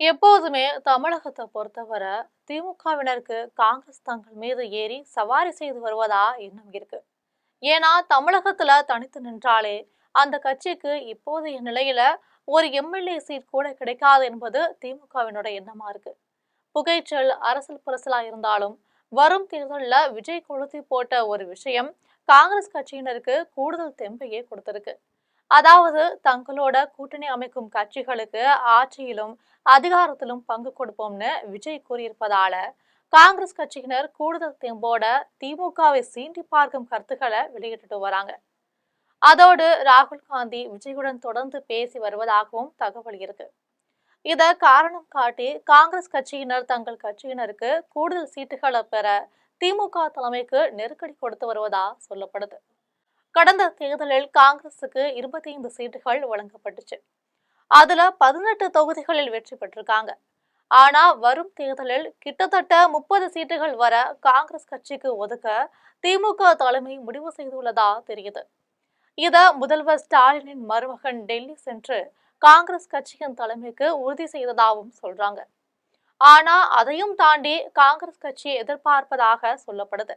எப்போதுமே தமிழகத்தை பொறுத்தவரை திமுகவினருக்கு காங்கிரஸ் தங்கள் மீது ஏறி சவாரி செய்து வருவதா எண்ணம் இருக்கு. ஏன்னா தமிழகத்துல தனித்து நின்றாலே அந்த கட்சிக்கு இப்போதைய நிலையில ஒரு எம்எல்ஏ சீட் கூட கிடைக்காது என்பது திமுகவினோட எண்ணமா இருக்கு. புகைச்சல் அரசியல் புரசலா இருந்தாலும் வரும் தேர்தலில் விஜய் கொளுத்தி போட்ட ஒரு விஷயம் காங்கிரஸ் கட்சியினருக்கு கூடுதல் தெம்பையே கொடுத்திருக்கு. அதாவது தங்களோட கூட்டணி அமைக்கும் கட்சிகளுக்கு ஆட்சியிலும் அதிகாரத்திலும் பங்கு கொடுப்போம்னு விஜய் கூறியிருப்பதால காங்கிரஸ் கட்சியினர் கூடுதல் தெம்போட திமுகவை சீண்டி பார்க்கும் கருத்துக்களை வெளியிட்டு வராங்க. அதோடு ராகுல் காந்தி விஜயுடன் தொடர்ந்து பேசி வருவதாகவும் தகவல் இருக்கு. இத காரணம் காட்டி காங்கிரஸ் கட்சியினர் தங்கள் கட்சியினருக்கு கூடுதல் சீட்டுகளை பெற திமுக தலைமைக்கு நெருக்கடி கொடுத்து வருவதா சொல்லப்படுது. கடந்த தேர்தலில் காங்கிரசுக்கு 25 சீட்டுகள் வழங்கப்பட்டுச்சு. அதுல 18 தொகுதிகளில் வெற்றி பெற்றிருக்காங்க. ஆனா வரும் தேர்தலில் கிட்டத்தட்ட 30 சீட்டுகள் வர காங்கிரஸ் கட்சிக்கு ஒதுக்க திமுக தலைமை முடிவு செய்துள்ளதா தெரியுது. இத முதல்வர் ஸ்டாலினின் மருமகன் டெல்லி சென்று காங்கிரஸ் கட்சியின் தலைமைக்கு உறுதி செய்ததாகவும் சொல்றாங்க. ஆனா அதையும் தாண்டி காங்கிரஸ் கட்சி எதிர்பார்ப்பதாக சொல்லப்படுது.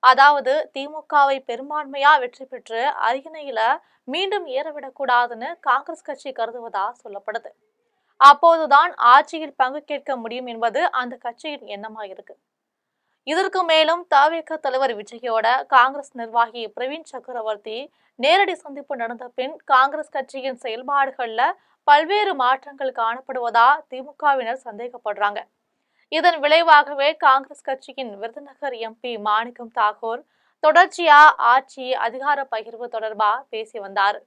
அதாவது திமுகவை பெரும்பான்மையா வெற்றி பெற்று அரியணையில மீண்டும் ஏறவிடக்கூடாதுன்னு காங்கிரஸ் கட்சி கருதுவதா சொல்லப்படுது. அப்போதுதான் ஆட்சியில் பங்கு கேட்க முடியும் என்பது அந்த கட்சியின் எண்ணமா இருக்கு. இதற்கு மேலும் தவிக தலைவர் விஜயோட காங்கிரஸ் நிர்வாகி பிரவீன் சக்கரவர்த்தி நேரடி சந்திப்பு நடந்த பின் காங்கிரஸ் கட்சியின் செயல்பாடுகள்ல பல்வேறு மாற்றங்கள் காணப்படுவதா திமுகவினர் சந்தேகப்படுறாங்க. இதன் விளைவாகவே காங்கிரஸ் கட்சியின் விருதுநகர் எம்பி மாணிக்கம் தாகூர் தொடர்ச்சியா ஆட்சி அதிகார பகிர்வு தொடர்பா பேசி வந்தாரு.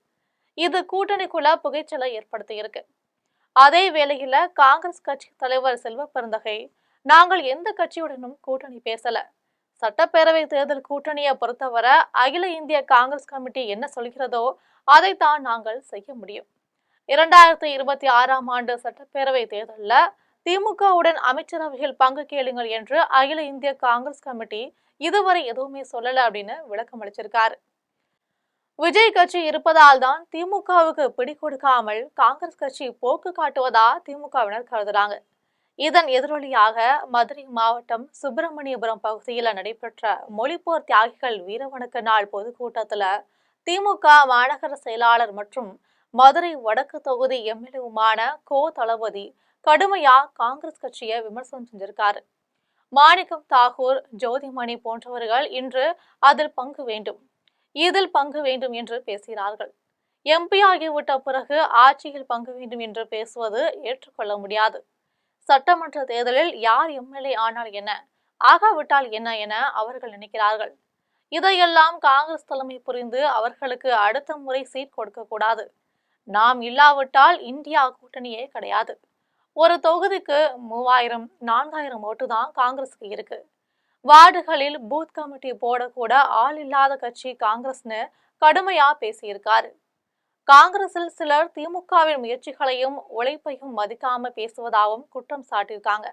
இது கூட்டணிக்குள்ள புகைச்சலை ஏற்படுத்தி இருக்கு. அதே வேளையில காங்கிரஸ் கட்சி தலைவர் செல்வ பெருந்தகை நாங்கள் எந்த கட்சியுடனும் கூட்டணி பேசல, சட்டப்பேரவை தேர்தல் கூட்டணியை பொறுத்தவரை அகில இந்திய காங்கிரஸ் கமிட்டி என்ன சொல்கிறதோ அதைத்தான் நாங்கள் செய்ய முடியும். 2026ஆம் ஆண்டு சட்டப்பேரவை தேர்தலில் திமுகவுடன் அமைச்சரவையில் பங்கு கேளுங்கள் என்று அகில இந்திய காங்கிரஸ் கமிட்டி இதுவரை எதுவுமே சொல்லல அப்படின்னு விளக்கம் அளிச்சிருக்காரு. விஜய் கட்சி இருப்பதால் தான் திமுகவுக்கு பிடி கொடுக்காமல் காங்கிரஸ் கட்சி போக்கு காட்டுவதா திமுகவினர் கருதுறாங்க. இதன் எதிரொலியாக மதுரை மாவட்டம் சுப்பிரமணியபுரம் பகுதியில் நடைபெற்ற மொழிப்போர் தியாகிகள் வீரவணக்க நாள் பொதுக்கூட்டத்தில் திமுக மாநகர செயலாளர் மற்றும் மதுரை வடக்கு தொகுதி எம்எல்ஏவுமான கோ தளபதி கடுமையா காங்கிரஸ் கட்சியை விமர்சனம் செஞ்சிருக்காரு. மாணிக்கம் தாகூர், ஜோதிமணி போன்றவர்கள் இன்று இதில் பங்கு வேண்டும் என்று பேசுகிறார்கள். எம்பி ஆகிவிட்ட பிறகு ஆட்சியில் பங்கு வேண்டும் என்று பேசுவது ஏற்றுக்கொள்ள முடியாது. சட்டமன்ற தேர்தலில் யார் எம்எல்ஏ ஆனால் என்ன, ஆகாவிட்டால் என்ன என அவர்கள் நினைக்கிறார்கள். இதையெல்லாம் காங்கிரஸ் தலைமை புரிந்து அவர்களுக்கு அடுத்த முறை சீட் கொடுக்க கூடாது. நாம் இல்லாவிட்டால் இந்தியா கூட்டணியே கிடையாது. ஒரு தொகுதிக்கு 3000 4000 ஓட்டு தான் காங்கிரஸுக்கு இருக்கு. வார்டுகளில் பூத் கமிட்டி போடக்கூட ஆள் இல்லாத கட்சி காங்கிரஸ்னு கடுமையா பேசியிருக்காரு. காங்கிரஸில் சிலர் திமுகவின் முயற்சிகளையும் உழைப்பையும் மதிக்காம பேசுவதாகவும் குற்றம் சாட்டியிருக்காங்க.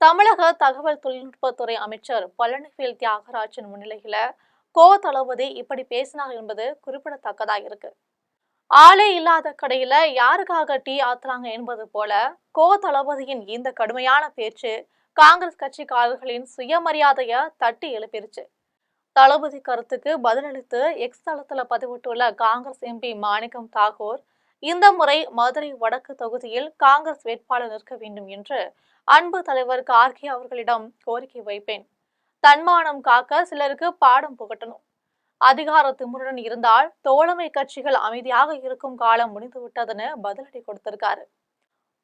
தமிழக தகவல் தொழில்நுட்பத்துறை அமைச்சர் பழனிவேல் தியாகராஜன் முன்னிலையில கோ தளபதி இப்படி பேசினார் என்பது குறிப்பிடத்தக்கதா இருக்கு. ஆளே இல்லாத கடையில யாருக்காக டீ ஆத்துறாங்க என்பது போல கோ தளபதியின் இந்த கடுமையான பேச்சு காங்கிரஸ் கட்சிக்காரர்களின் சுயமரியாதைய தட்டி எழுப்பிருச்சு. தளபதி கருத்துக்கு பதிலளித்து எக்ஸ் தளத்துல பதிவிட்டுள்ள காங்கிரஸ் எம்பி மாணிக்கம் தாகூர் இந்த முறை மதுரை வடக்கு தொகுதியில் காங்கிரஸ் வேட்பாளர் நிற்க வேண்டும் என்று அன்பு தலைவர் கார்கே அவர்களிடம் கோரிக்கை வைப்பேன். தன்மானம் காக்க சிலருக்கு பாடம் புகட்டணும். அதிகார திமுருடன் இருந்தால் தோழமை கட்சிகள் அமைதியாக இருக்கும் காலம் முடிந்துவிட்டதுன்னு பதிலடி கொடுத்திருக்காரு.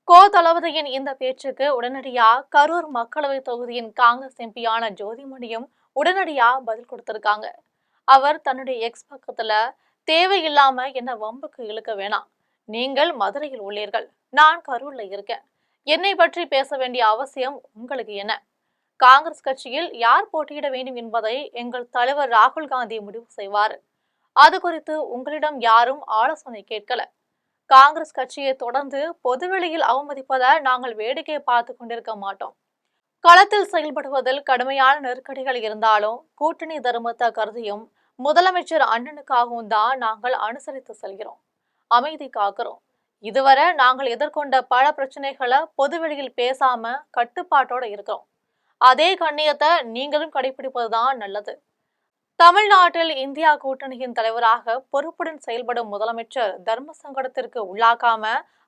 கோ தளபதியின் இந்த பேச்சுக்கு உடனடியா கரூர் மக்களவை தொகுதியின் காங்கிரஸ் எம்பியான ஜோதிமணியும் உடனடியா பதில் கொடுத்திருக்காங்க. அவர் தன்னுடைய எக்ஸ் பக்கத்துல தேவையில்லாம என்ன வம்புக்கு இழுக்க வேணாம், நீங்கள் மதுரையில் உள்ளீர்கள், நான் கரூர்ல இருக்கேன், என்னை பற்றி பேச வேண்டிய அவசியம் உங்களுக்கு என்ன? காங்கிரஸ் கட்சியில் யார் போட்டியிட வேண்டும் என்பதை எங்கள் தலைவர் ராகுல் காந்தி முடிவு செய்வார். அது குறித்து உங்களிடம் யாரும் ஆலோசனை கேட்கல. காங்கிரஸ் கட்சியை தொடர்ந்து பொதுவெளியில் அவமதிப்பதை நாங்கள் வேடிக்கை பார்த்து கொண்டிருக்க மாட்டோம். களத்தில் செயல்படுவதில் கடுமையான நெருக்கடிகள் இருந்தாலும் கூட்டணி தர்மத்தை கருதியும் முதலமைச்சர் அண்ணனுக்காகவும் தான் நாங்கள் அனுசரித்து செல்கிறோம், அமைதி காக்கிறோம். இதுவரை நாங்கள் எதிர்கொண்ட பல பிரச்சனைகளை பொதுவெளியில் பேசாம கட்டுப்பாட்டோட இருக்கிறோம். அதே கண்ணியத்தை நீங்களும் கடைபிடிப்பதுதான் நல்லது. தமிழ்நாட்டில் இந்தியா கூட்டணியின் தலைவராக பொறுப்புடன் செயல்படும் முதலமைச்சர் தர்ம சங்கடத்திற்கு உள்ளாக்காம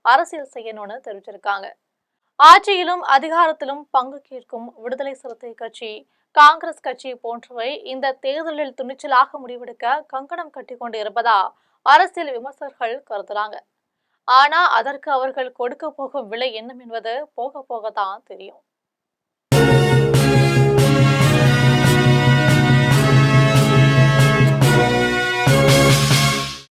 அரசியல் செய்யணும்னு தெரிவிச்சிருக்காங்க. ஆட்சியிலும் அதிகாரத்திலும் பங்கு கேட்கும் விடுதலை சிறுத்தை கட்சி, காங்கிரஸ் கட்சி போன்றவை இந்த தேர்தலில் துணிச்சலாக முடிவெடுக்க கங்கணம் கட்டி கொண்டு இருப்பதா அரசியல் விமர்சகர்கள் கருதுறாங்க. ஆனா அதற்கு அவர்கள் கொடுக்க போகும் விலை என்ன என்பது போக போகத்தான் தெரியும்.